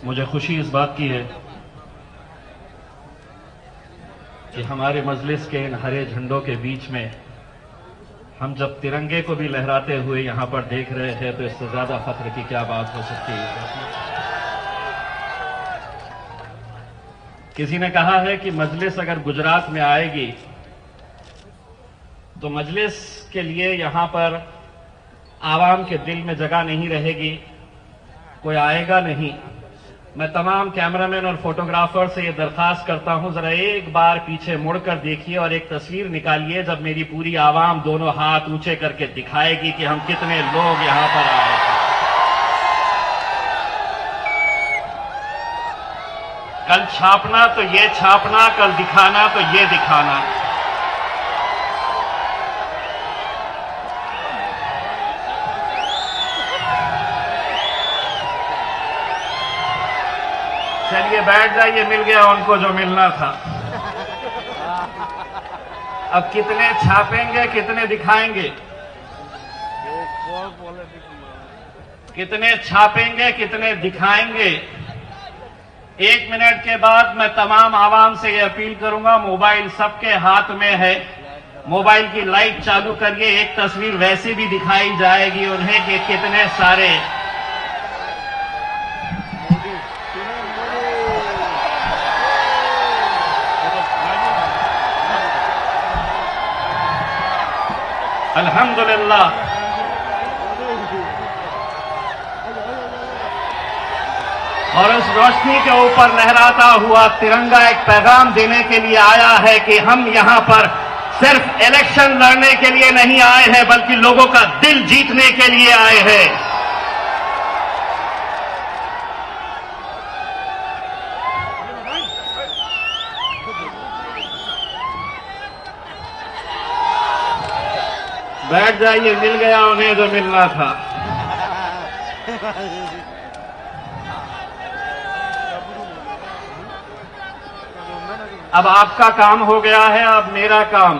मुझे खुशी इस बात की है कि हमारे मजलिस के इन हरे झंडों के बीच में हम जब तिरंगे को भी लहराते हुए यहां पर देख रहे हैं तो इससे ज्यादा फख्र की क्या बात हो सकती है। किसी ने कहा है कि मजलिस अगर गुजरात में आएगी तो मजलिस के लिए यहां पर आवाम के दिल में जगह नहीं रहेगी, कोई आएगा नहीं। मैं तमाम कैमरामैन और फोटोग्राफर से यह दरखास्त करता हूं, जरा एक बार पीछे मुड़कर देखिए और एक तस्वीर निकालिए जब मेरी पूरी आवाम दोनों हाथ ऊंचे करके दिखाएगी कि हम कितने लोग यहां पर आए थे। कल छापना तो ये छापना, कल दिखाना तो ये दिखाना। चलिए बैठ जाइए, मिल गया उनको जो मिलना था। अब कितने छापेंगे, कितने दिखाएंगे, कितने छापेंगे, कितने दिखाएंगे। 1 मिनट के बाद मैं तमाम आवाम से यह अपील करूंगा, मोबाइल सबके हाथ में है, मोबाइल की लाइट चालू करिए, एक तस्वीर वैसे भी दिखाई जाएगी उन्हें कि कितने सारे अल्हम्दुलिल्लाह। और उस रोशनी के ऊपर लहराता हुआ तिरंगा एक पैगाम देने के लिए आया है कि हम यहां पर सिर्फ इलेक्शन लड़ने के लिए नहीं आए हैं बल्कि लोगों का दिल जीतने के लिए आए हैं। बैठ जाइए, मिल गया उन्हें जो मिलना था। अब आपका काम हो गया है, अब मेरा काम।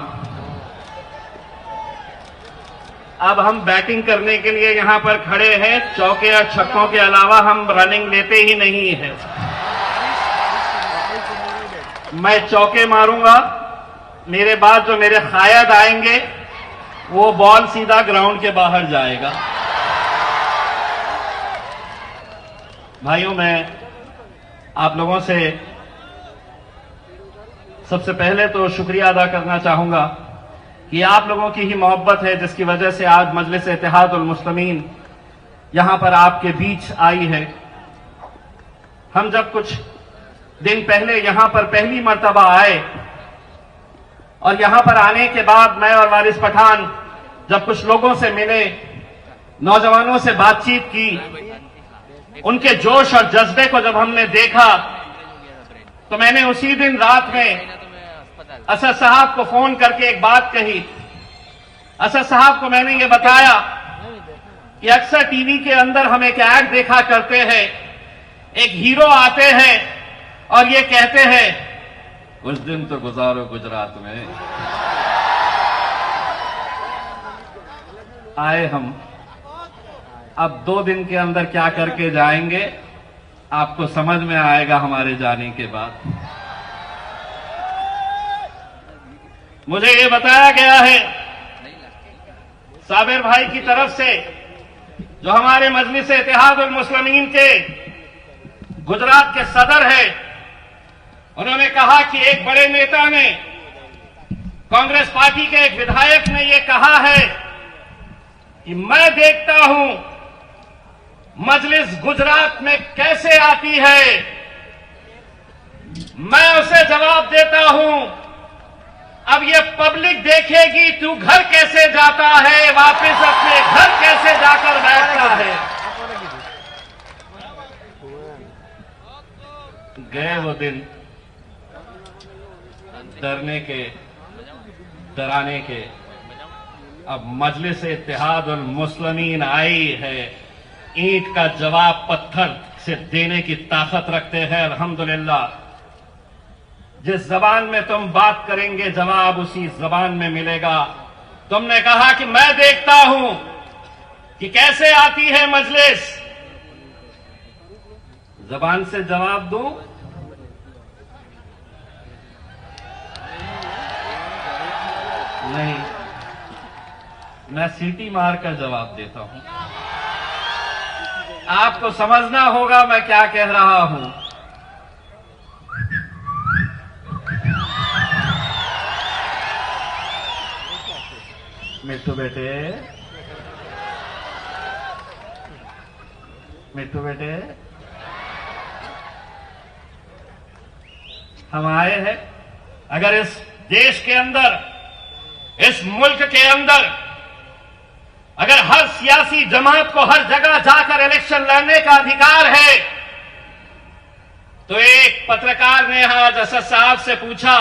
अब हम बैटिंग करने के लिए यहां पर खड़े हैं। चौके और छक्कों के अलावा हम रनिंग लेते ही नहीं हैं। मैं चौके मारूंगा, मेरे बाद जो मेरे कायद आएंगे वो बॉल सीधा ग्राउंड के बाहर जाएगा। भाइयों, मैं आप लोगों से सबसे पहले तो शुक्रिया अदा करना चाहूंगा कि आप लोगों की ही मोहब्बत है जिसकी वजह से आज मजलिस इत्तेहादुल मुस्लिमीन यहां पर आपके बीच आई है। हम जब कुछ दिन पहले यहां पर पहली मर्तबा आए और यहां पर आने के बाद मैं और वारिस पठान जब कुछ लोगों से मिले, नौजवानों से बातचीत की, उनके जोश और जज्बे को जब हमने देखा तो मैंने उसी दिन रात में असद साहब को फोन करके एक बात कही। असद साहब को मैंने ये बताया कि अक्सर टीवी के अंदर हम एक ऐड देखा करते हैं, एक हीरो आते हैं और ये कहते हैं कुछ दिन तो गुजारो गुजरात में। आए हम, अब 2 दिन के अंदर क्या करके जाएंगे आपको समझ में आएगा हमारे जाने के बाद। मुझे ये बताया गया है साबिर भाई की तरफ से, जो हमारे मजलिस इत्तेहादुल मुस्लिमीन के गुजरात के सदर है, उन्होंने कहा कि एक बड़े नेता ने, कांग्रेस पार्टी के एक विधायक ने यह कहा है कि मैं देखता हूं मजलिस गुजरात में कैसे आती है। मैं उसे जवाब देता हूं अब ये पब्लिक देखेगी तू घर कैसे जाता है, वापस अपने घर कैसे जाकर बैठता है। गए वो दिन डरने के, डराने के। अब मजलिस इत्तेहादुल मुस्लिमीन आई है, ईंट का जवाब पत्थर से देने की ताकत रखते हैं। अल्हम्दुलिल्लाह, जिस जबान में तुम बात करेंगे जवाब उसी जबान में मिलेगा। तुमने कहा कि मैं देखता हूं कि कैसे आती है मजलिस। जबान से जवाब दूं? नहीं, मैं सीटी मार कर जवाब देता हूं। आपको समझना होगा मैं क्या कह रहा हूं। मिट्टू बेटे, मिट्टू बेटे, हम आए हैं। अगर इस देश के अंदर, इस मुल्क के अंदर अगर हर सियासी जमात को हर जगह जाकर इलेक्शन लड़ने का अधिकार है, तो एक पत्रकार ने आज असद साहब से पूछा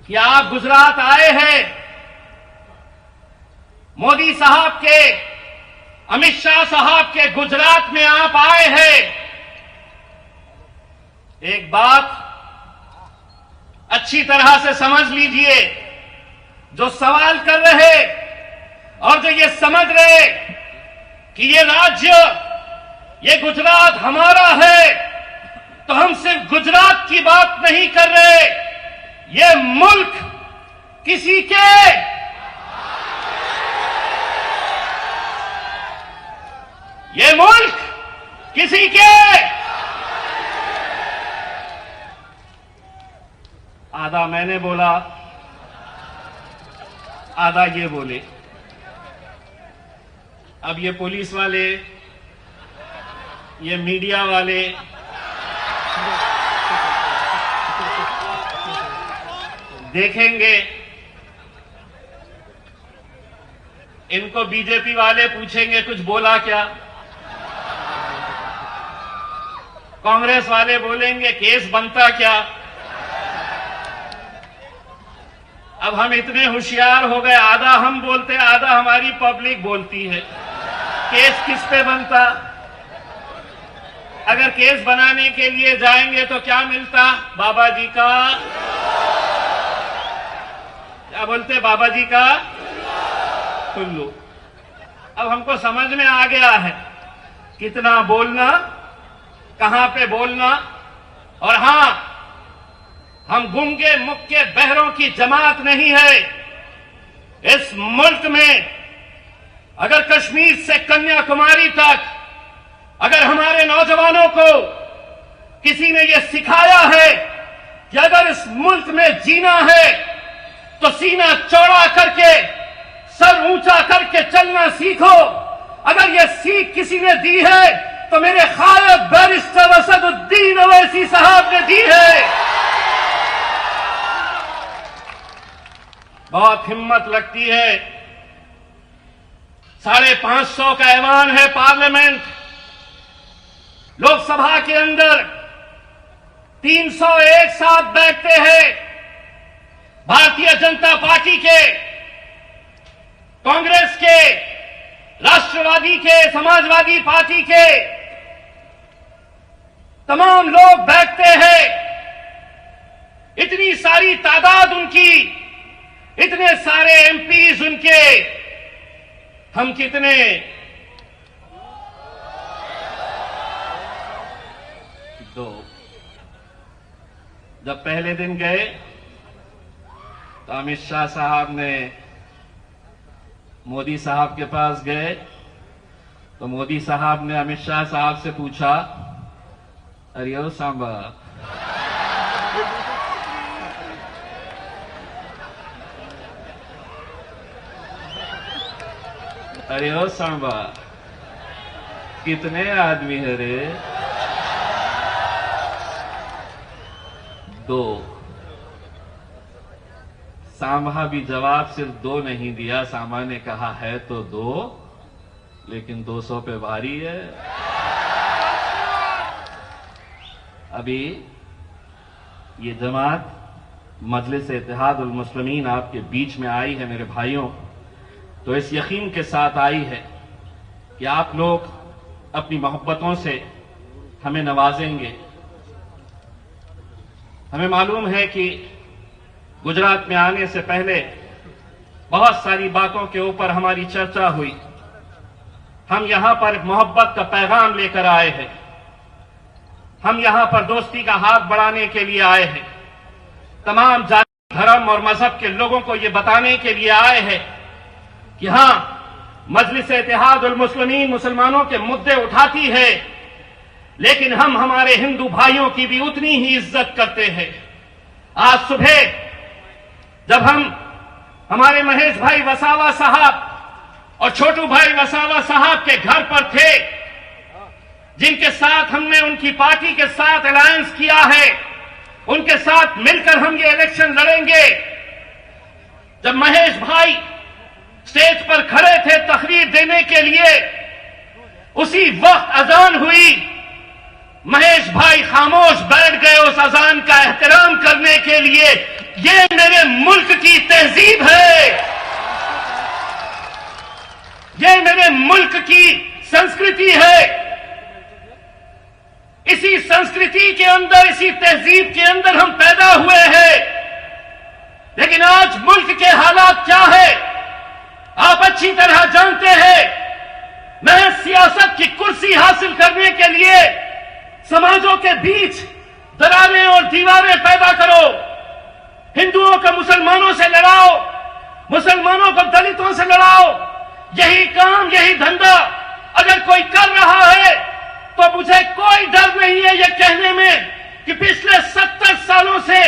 कि आप गुजरात आए हैं, मोदी साहब के, अमित शाह साहब के गुजरात में आप आए हैं। एक बात अच्छी तरह से समझ लीजिए, जो सवाल कर रहे और जो ये समझ रहे कि ये राज्य, ये गुजरात हमारा है, तो हम सिर्फ गुजरात की बात नहीं कर रहे, ये मुल्क किसी के, ये मुल्क किसी के। आधा मैंने बोला, आधा ये बोले। अब ये पुलिस वाले, ये मीडिया वाले, देखेंगे, इनको बीजेपी वाले पूछेंगे कुछ बोला क्या, कांग्रेस वाले बोलेंगे केस बनता क्या। अब हम इतने होशियार हो गए, आधा हम बोलते, आधा हमारी पब्लिक बोलती है। केस किस पे बनता? अगर केस बनाने के लिए जाएंगे तो क्या मिलता? बाबा जी का, क्या बोलते, बाबा जी का टुल्लू। अब हमको समझ में आ गया है कितना बोलना, कहां पे बोलना। और हां, हम गूंगे मुक्के बहरों की जमात नहीं है। इस मुल्क में अगर कश्मीर से कन्याकुमारी तक अगर हमारे नौजवानों को किसी ने यह सिखाया है कि अगर इस मुल्क में जीना है तो सीना चौड़ा करके, सर ऊंचा करके चलना सीखो, अगर यह सीख किसी ने दी है तो मेरे खायब बैरिस्टर असदुद्दीन ओवैसी साहब ने दी है। बहुत हिम्मत लगती है। 550 का ऐवान है पार्लियामेंट, लोकसभा के अंदर 300 एक साथ बैठते हैं। भारतीय जनता पार्टी के, कांग्रेस के, राष्ट्रवादी के, समाजवादी पार्टी के तमाम लोग बैठते हैं। इतनी सारी तादाद उनकी, इतने सारे एमपीज उनके, हम कितने? दो। जब पहले दिन गए तो अमित शाह साहब ने मोदी साहब के पास गए तो मोदी साहब ने अमित शाह साहब से पूछा, अरे ओ सांबा, अरे ओ सांबा, कितने आदमी है रे? 2। सांबा भी जवाब सिर्फ 2 नहीं दिया। सांबा ने कहा है तो 2, लेकिन 200 पे भारी है। अभी ये जमात मजलिस इत्तेहाद उल मुस्लिमीन आपके बीच में आई है मेरे भाइयों, तो इस यकीन के साथ आई है कि आप लोग अपनी मोहब्बतों से हमें नवाजेंगे। हमें मालूम है कि गुजरात में आने से पहले बहुत सारी बातों के ऊपर हमारी चर्चा हुई। हम यहां पर मोहब्बत का पैगाम लेकर आए हैं। हम यहां पर दोस्ती का हाथ बढ़ाने के लिए आए हैं। तमाम जाति, धर्म और मजहब के लोगों को ये बताने के लिए आए हैं कि हां, मजलिस इत्तेहादुल मुस्लिमीन मुसलमानों के मुद्दे उठाती है, लेकिन हम हमारे हिंदू भाइयों की भी उतनी ही इज्जत करते हैं। आज सुबह जब हम हमारे महेश भाई वसावा साहब और छोटू भाई वसावा साहब के घर पर थे, जिनके साथ हमने उनकी पार्टी के साथ अलायंस किया है, उनके साथ मिलकर हम ये इलेक्शन लड़ेंगे। जब महेश भाई स्टेज पर खड़े थे तकरीर देने के लिए, उसी वक्त अजान हुई, महेश भाई खामोश बैठ गए उस अजान का एहतराम करने के लिए। ये मेरे मुल्क की तहजीब है, ये मेरे मुल्क की संस्कृति है। इसी संस्कृति के अंदर, इसी तहजीब के अंदर हम पैदा हुए हैं। लेकिन आज मुल्क के हालात क्या है आप अच्छी तरह जानते हैं। महज सियासत की कुर्सी हासिल करने के लिए समाजों के बीच दरारें और दीवारें पैदा करो, हिंदुओं को मुसलमानों से लड़ाओ, मुसलमानों को दलितों से लड़ाओ। यही काम, यही धंधा अगर कोई कर रहा है तो मुझे कोई डर नहीं है ये कहने में कि पिछले 70 सालों से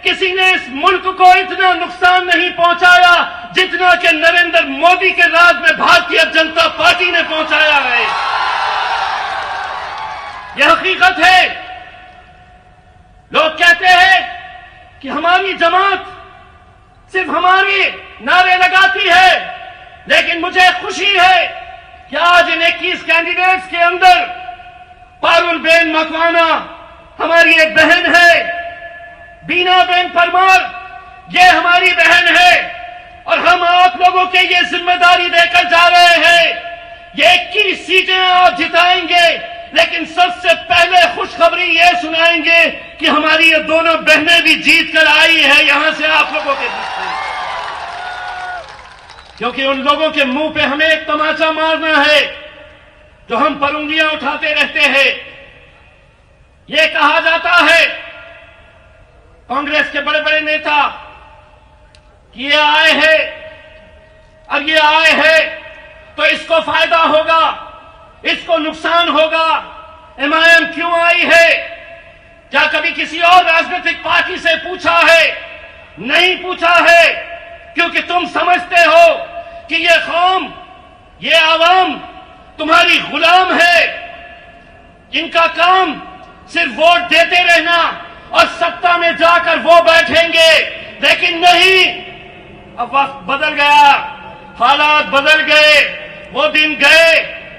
किसी ने इस मुल्क को इतना नुकसान नहीं पहुंचाया जितना कि नरेंद्र मोदी के राज में भारतीय जनता पार्टी ने पहुंचाया है। यह हकीकत है। लोग कहते हैं कि हमारी जमात सिर्फ हमारी नारे लगाती है, लेकिन मुझे खुशी है कि आज इन 21 कैंडिडेट्स के अंदर पारुल बेन मकवाना हमारी एक बहन है, बीना बेन परमार ये हमारी बहन है, और हम आप लोगों के ये जिम्मेदारी देकर जा रहे हैं। ये 21 सीटें आप जिताएंगे, लेकिन सबसे पहले खुशखबरी ये सुनाएंगे कि हमारी ये दोनों बहनें भी जीत कर आई है यहां से आप लोगों के बीच में। क्योंकि उन लोगों के मुंह पे हमें एक तमाचा मारना है जो हम पर उंगलियां उठाते रहते हैं। ये कहा जाता है कांग्रेस के बड़े बड़े नेता कि ये आए हैं और ये आए हैं तो इसको फायदा होगा, इसको नुकसान होगा। एमआईएम क्यों आई है? क्या कभी किसी और राजनीतिक पार्टी से पूछा है? नहीं पूछा है, क्योंकि तुम समझते हो कि ये कौम, ये आवाम तुम्हारी गुलाम है, इनका काम सिर्फ वोट देते रहना और सत्ता में जाकर वो बैठेंगे। लेकिन नहीं, अब वक्त बदल गया, हालात बदल गए। वो दिन गए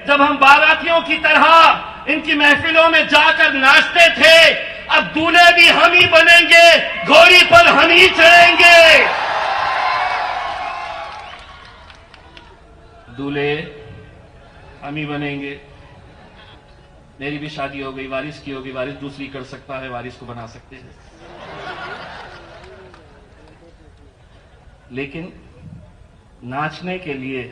जब हम बारातियों की तरह इनकी महफिलों में जाकर नाचते थे। अब दूल्हे भी हम ही बनेंगे, घोड़ी पर हम ही चढ़ेंगे। दूल्हे हम ही बनेंगे। मेरी भी शादी हो गई, वारिस की होगी, वारिस दूसरी कर सकता है, वारिस को बना सकते हैं। लेकिन नाचने के लिए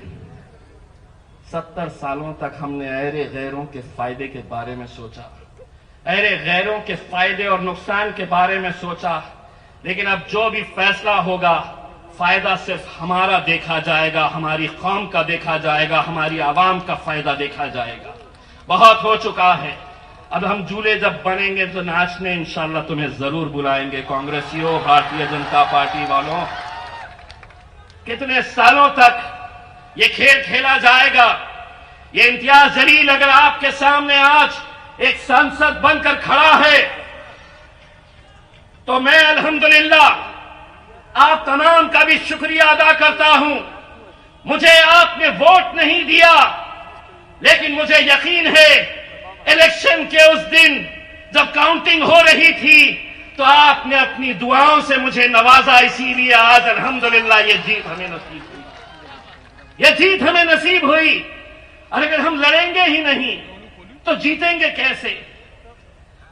70 सालों तक हमने अहरे गैरों के फायदे के बारे में सोचा, अहरे गैरों के फायदे और नुकसान के बारे में सोचा। लेकिन अब जो भी फैसला होगा, फायदा सिर्फ हमारा देखा जाएगा, हमारी कौम का देखा जाएगा, हमारी आवाम का फायदा देखा जाएगा। बहुत हो चुका है। अब हम दूल्हे जब बनेंगे तो नाचने इंशाल्लाह तुम्हें जरूर बुलाएंगे। कांग्रेसियों, भारतीय जनता पार्टी वालों, कितने सालों तक ये खेल खेला जाएगा? ये इम्तियाज जलील अगर आपके सामने आज एक सांसद बनकर खड़ा है तो मैं अल्हम्दुलिल्लाह आप तमाम का भी शुक्रिया अदा करता हूं। मुझे आपने वोट नहीं दिया, लेकिन मुझे यकीन है इलेक्शन के उस दिन जब काउंटिंग हो रही थी तो आपने अपनी दुआओं से मुझे नवाजा। इसीलिए आज अल्हम्दुलिल्लाह ये जीत हमें नसीब हुई, ये जीत हमें नसीब हुई। और अगर हम लड़ेंगे ही नहीं तो जीतेंगे कैसे?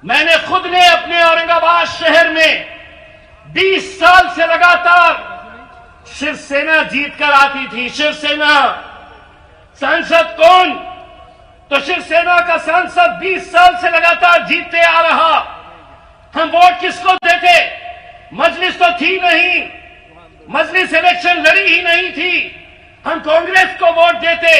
मैंने खुद ने अपने औरंगाबाद शहर में 20 साल से लगातार शिवसेना जीत कर आती थी। शिवसेना सांसद कौन? तो शिवसेना का सांसद 20 साल से लगातार जीतते आ रहा। हम वोट किसको देते? मजलिस तो थी नहीं, मजलिस इलेक्शन लड़ी ही नहीं थी। हम कांग्रेस को वोट देते,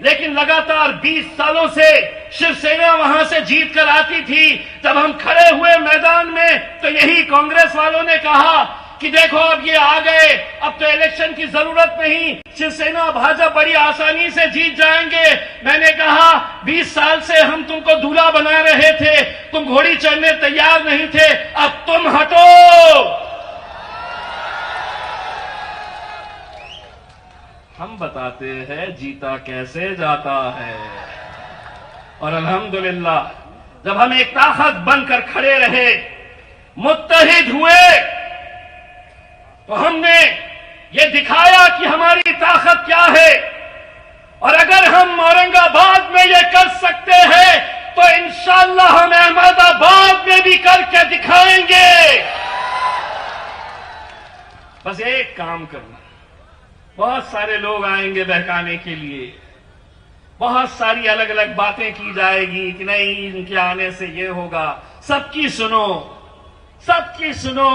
लेकिन लगातार 20 सालों से शिवसेना वहां से जीत कर आती थी। जब हम खड़े हुए मैदान में तो यही कांग्रेस वालों ने कहा कि देखो अब ये आ गए, अब तो इलेक्शन की जरूरत नहीं, शिवसेना भाजपा बड़ी आसानी से जीत जाएंगे। मैंने कहा 20 साल से हम तुमको दूल्हा बना रहे थे, तुम घोड़ी चढ़ने तैयार नहीं थे, अब तुम हटो। हम बताते हैं जीता कैसे जाता है। और अल्हम्दुलिल्लाह जब हम एक ताकत बनकर खड़े रहे, मुत्तहिद हुए, तो हमने ये दिखाया कि हमारी ताकत क्या है। और अगर हम औरंगाबाद में ये कर सकते हैं तो इंशाअल्लाह हम अहमदाबाद में भी करके दिखाएंगे। बस एक काम करना, बहुत सारे लोग आएंगे बहकाने के लिए, बहुत सारी अलग अलग बातें की जाएगी कि नहीं इनके आने से ये होगा। सबकी सुनो, सबकी सुनो,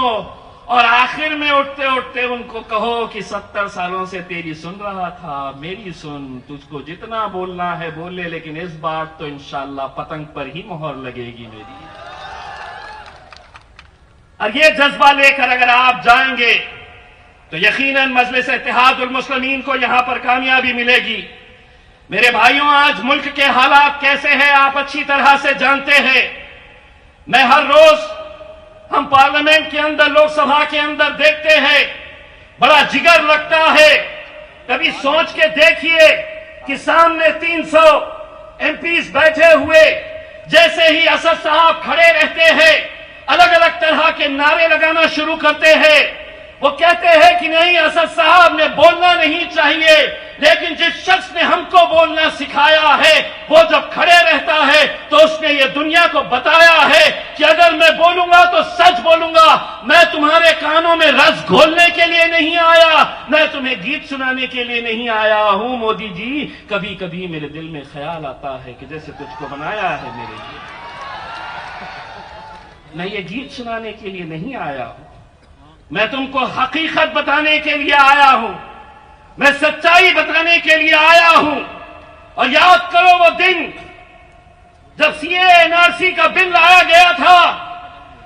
और आखिर में उठते उठते उनको कहो कि 70 सालों से तेरी सुन रहा था, मेरी सुन, तुझको जितना बोलना है बोल ले, लेकिन इस बार तो इंशाअल्लाह पतंग पर ही मोहर लगेगी मेरी। और ये जज्बा लेकर अगर आप जाएंगे तो यकीनन मजलिस इत्तेहादुल मुस्लिमीन को यहां पर कामयाबी मिलेगी। मेरे भाइयों, आज मुल्क के हालात कैसे हैं आप अच्छी तरह से जानते हैं। मैं हर रोज हम पार्लियामेंट के अंदर, लोकसभा के अंदर देखते हैं, बड़ा जिगर लगता है। कभी सोच के देखिए कि सामने 300 एमपीज बैठे हुए, जैसे ही असद साहब खड़े रहते हैं, अलग अलग तरह के नारे लगाना शुरू करते हैं। वो कहते हैं कि नहीं, असद साहब ने बोलना नहीं चाहिए, लेकिन जिस शख्स ने हमको बोलना सिखाया है वो जब खड़े रहता है तो उसने ये दुनिया को बताया है कि अगर मैं बोलूंगा तो सच बोलूंगा। मैं तुम्हारे कानों में रस घोलने के लिए नहीं आया, मैं तुम्हें गीत सुनाने के लिए नहीं आया हूं। मोदी जी, कभी कभी मेरे दिल में ख्याल आता है कि जैसे तुझको बनाया है मेरे लिए, मैं ये गीत सुनाने के लिए नहीं आया हूं, मैं तुमको हकीकत बताने के लिए आया हूं, मैं सच्चाई बताने के लिए आया हूं। और याद करो वो दिन जब सीए एनआरसी का बिल लाया गया था,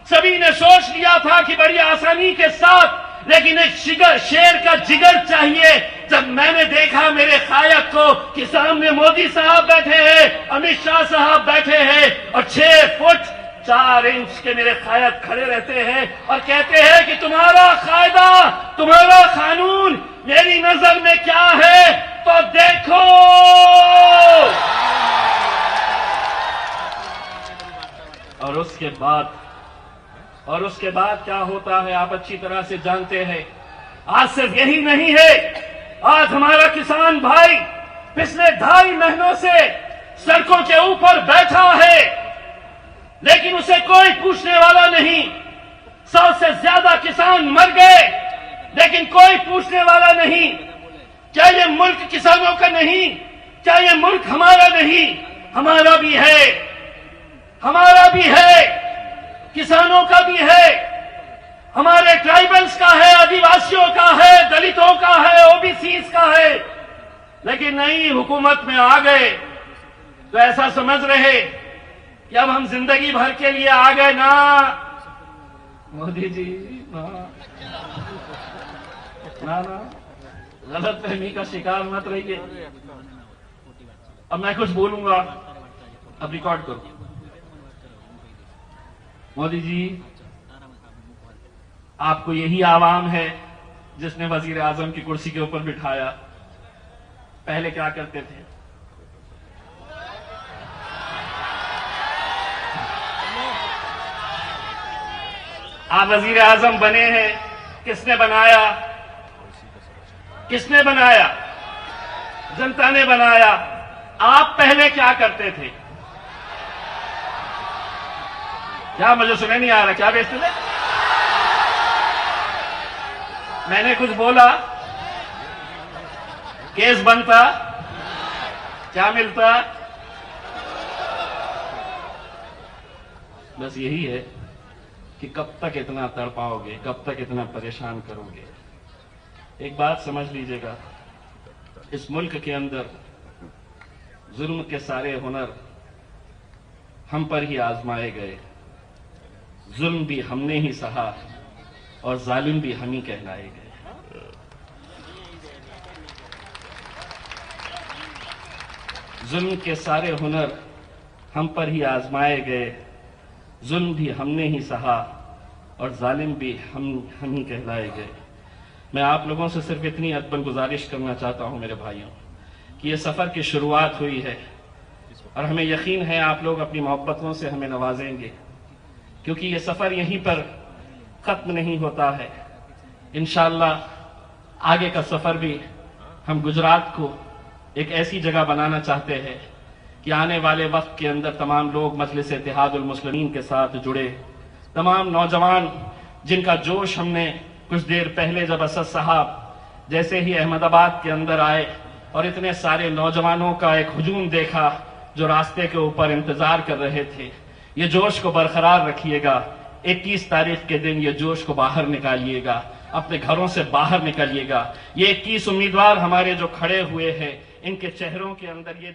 सभी ने सोच लिया था कि बड़ी आसानी के साथ, लेकिन एक शेर का जिगर चाहिए। जब मैंने देखा मेरे कायक को कि सामने मोदी साहब बैठे हैं, अमित शाह साहब बैठे हैं, और 6 फुट 4 इंच के मेरे कायद खड़े रहते हैं और कहते हैं कि तुम्हारा कायदा, तुम्हारा कानून मेरी नजर में क्या है, तो देखो। और उसके बाद क्या होता है आप अच्छी तरह से जानते हैं। आज सिर्फ यही नहीं है, आज हमारा किसान भाई पिछले 2.5 महीनों से सड़कों के ऊपर बैठा है, लेकिन उसे कोई पूछने वाला नहीं। 100 से ज्यादा किसान मर गए, लेकिन कोई पूछने वाला नहीं। क्या ये मुल्क किसानों का नहीं? क्या ये मुल्क हमारा नहीं? हमारा भी है, हमारा भी है, किसानों का भी है, हमारे ट्राइबल्स का है, आदिवासियों का है, दलितों का है, ओबीसीज का है। लेकिन नहीं, हुकूमत में आ गए तो ऐसा समझ रहे कि अब हम जिंदगी भर के लिए आ गए। ना मोदी जी, ना ना ना, गलत फहमी का शिकार मत रहिए। अब मैं कुछ बोलूंगा, अब रिकॉर्ड करो। मोदी जी, आपको यही आवाम है जिसने वजीर आजम की कुर्सी के ऊपर बिठाया। पहले क्या करते थे? आप वजीर आजम बने हैं, किसने बनाया? किसने बनाया? जनता ने बनाया। आप पहले क्या करते थे? क्या मुझे सुने नहीं आ रहा? क्या बेचते थे? मैंने कुछ बोला, केस बनता, क्या मिलता? बस यही है कि कब तक इतना तड़पाओगे, कब तक इतना परेशान करोगे। एक बात समझ लीजिएगा, इस मुल्क के अंदर जुल्म के सारे हुनर हम पर ही आजमाए गए। जुल्म भी हमने ही सहा और जालिम भी हम ही कहलाए गए। जुल्म के सारे हुनर हम पर ही आजमाए गए, जुल्म भी हमने ही सहा और जालिम भी हम ही कहलाए गए। मैं आप लोगों से सिर्फ इतनी अदबन गुजारिश करना चाहता हूं मेरे भाइयों कि ये सफ़र की शुरुआत हुई है और हमें यकीन है आप लोग अपनी मोहब्बतों से हमें नवाजेंगे, क्योंकि ये सफ़र यहीं पर ख़त्म नहीं होता है। इंशाअल्लाह आगे का सफ़र भी हम गुजरात को एक ऐसी जगह बनाना चाहते हैं कि आने वाले वक्त के अंदर तमाम लोग मजलिस इत्तेहादुल मुस्लिमीन के साथ जुड़े, तमाम नौजवान जिनका जोश हमने कुछ देर पहले जब असद साहब जैसे ही अहमदाबाद के अंदर आए और इतने सारे नौजवानों का एक हुजूम देखा जो रास्ते के ऊपर इंतजार कर रहे थे, ये जोश को बरकरार रखिएगा। 21 तारीख के दिन ये जोश को बाहर निकालिएगा, अपने घरों से बाहर निकलिएगा। ये 21 उम्मीदवार हमारे जो खड़े हुए हैं, इनके चेहरों के अंदर ये